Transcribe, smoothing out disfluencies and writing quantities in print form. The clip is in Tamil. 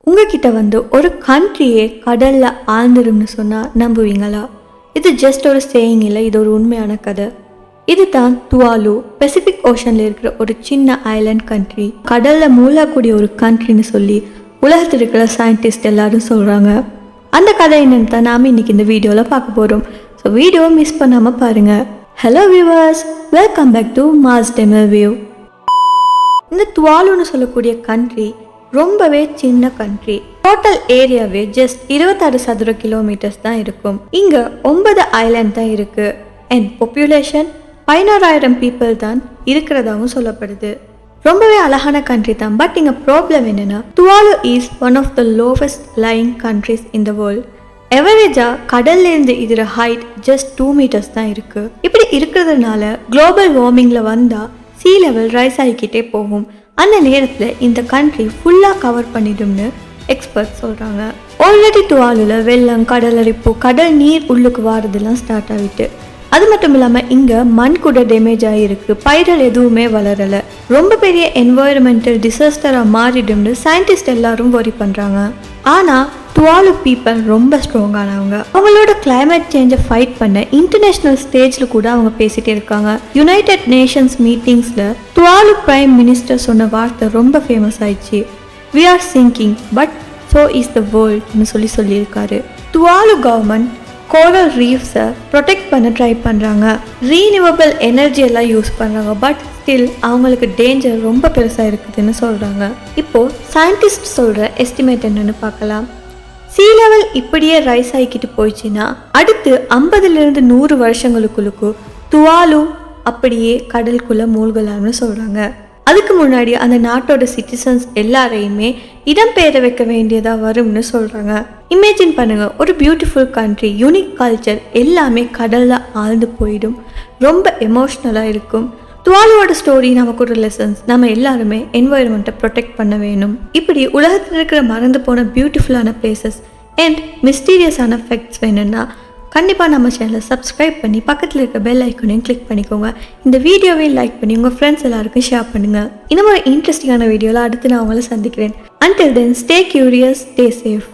உங்ககிட்ட ஒரு கண்ட்ரியே கடல்ல ஆழ்ந்துரும்னு சொன்னா நம்புவீங்களா? இது ஜஸ்ட் ஒரு சேயிங் இல்லை, இது ஒரு உண்மையான கதை. இதுதான் துவாலு. பசிபிக் ஓஷன்ல இருக்கிற ஒரு சின்ன ஐலாண்ட் கண்ட்ரி. கடல்ல மூழ்கக்கூடிய ஒரு கண்ட்ரின்னு சொல்லி உலகத்தில் இருக்கிற சயின்டிஸ்ட் எல்லாரும் சொல்றாங்க. அந்த கதை என்னன்னு தான் நாம இன்னைக்கு இந்த வீடியோல பார்க்க போறோம். ஸோ வீடியோவை மிஸ் பண்ணாம பாருங்க. Hello viewers, welcome back to mass Tamil view. இந்த துவாலுன்னு சொல்லக்கூடிய கண்ட்ரி ரொம்பவே சின்ன கண்ட்ரி. டோட்டல் ஏரியாவே ஜஸ்ட் 26 சதுர கிலோமீட்டர்ஸ் தான் இருக்கும். இங்க 9 ஐலாண்ட் தான் இருக்கு. அண்ட் பாப்புலேஷன் 11,000 பீப்புள் தான் இருக்கிறதாவும் சொல்லப்படுது. ரொம்பவே அழகான கண்ட்ரி தான். பட் இங்க ப்ராப்ளம் என்னன்னா, Tuvalu is one of the lowest lying countries in the world. எவரேஜா கடல்ல இருந்து இதோட ஹைட் ஜஸ்ட் 2 மீட்டர்ஸ் தான் இருக்கு. இப்படி இருக்கிறதுனால குளோபல் வார்மிங்ல வந்தா சீ லெவல் ரைஸ் ஆகிக்கிட்டே போகும். அந்த நேரத்தில் இந்த கண்ட்ரி ஃபுல்லாக கவர் பண்ணிடும்னு எக்ஸ்பர்ட் சொல்கிறாங்க. ஆல்ரெடி துவாலுல வெள்ளம், கடலரிப்பு, கடல் நீர் உள்ளுக்கு வாரதெல்லாம் ஸ்டார்ட் ஆகிட்டு. அது மட்டும் இல்லாமல் இங்கே மண் கூட டேமேஜ் ஆகிருக்கு. பயிர்கள் எதுவுமே வளரலை. ரொம்ப பெரிய என்வாயர்மெண்டல் டிசாஸ்டராக மாறிடும்னு சயின்டிஸ்ட் எல்லாரும் வரி பண்ணுறாங்க. ஆனால் துவாலு பீப்புள் ரொம்ப ஸ்ட்ராங்கானவங்க. அவங்களோட கிளைமேட் சேஞ்சை ஃபைட் பண்ண இன்டர்நேஷனல் ஸ்டேஜில் கூட அவங்க பேசிகிட்டே இருக்காங்க. யுனைடெட் நேஷன்ஸ் மீட்டிங்ஸில் துவாலு பிரைம் மினிஸ்டர் சொன்ன வார்த்தை ரொம்ப ஃபேமஸ் ஆயிடுச்சு. We are sinking but so is the வேர்ல்ட்னு சொல்லியிருக்காரு. துவாலு கவர்மெண்ட் கோரல் ரீஃப்ஸை ப்ரொடெக்ட் பண்ண ட்ரை பண்ணுறாங்க. ரீனியூவபிள் எனர்ஜி எல்லாம் யூஸ் பண்ணுறாங்க. பட் ஸ்டில் அவங்களுக்கு டேஞ்சர் ரொம்ப பெருசாக இருக்குதுன்னு சொல்கிறாங்க. இப்போது சயின்டிஸ்ட் சொல்கிற எஸ்டிமேட் என்னன்னு பார்க்கலாம். சீ லெவல் இப்படியே ரைஸ் ஆகிக்கிட்டு போயிடுச்சுன்னா அடுத்து 50லேருந்து 100 வருஷங்களுக்குள்ளுக்கு துவாலு அப்படியே கடலுக்குள்ளே மூழ்கலாம்னு சொல்கிறாங்க. அதுக்கு முன்னாடி அந்த நாட்டோட சிட்டிசன்ஸ் எல்லாரையுமே இடம்பெயர வைக்க வேண்டியதாக வரும்னு சொல்கிறாங்க. இமேஜின் பண்ணுங்க, ஒரு பியூட்டிஃபுல் கண்ட்ரி, யூனிக் கல்ச்சர் எல்லாமே கடலில் ஆழ்ந்து போயிடும். ரொம்ப எமோஷ்னலாக இருக்கும். துவாலுவோட ஸ்டோரி நமக்கு ஒரு லெசன்ஸ். நம்ம எல்லாருமே என்வாயர்மெண்ட்டை ப்ரொடெக்ட் பண்ண வேணும். இப்படி உலகத்தில் இருக்கிற மறந்து போன பியூட்டிஃபுல்லான பிளேசஸ் அண்ட் மிஸ்டீரியஸான ஃபேக்ட்ஸ் வேணும்னா கண்டிப்பாக நம்ம சேனலை சப்ஸ்கிரைப் பண்ணி பக்கத்தில் இருக்க பெல் ஐக்கனையும் கிளிக் பண்ணிக்கோங்க. இந்த வீடியோவையும் லைக் பண்ணி உங்கள் ஃப்ரெண்ட்ஸ் எல்லாருக்கும் ஷேர் பண்ணுங்கள். இன்னும் ஒரு இன்ட்ரெஸ்டிங்கான வீடியோவில் அடுத்து நான் உங்களை சந்திக்கிறேன். Until then, stay curious, stay safe.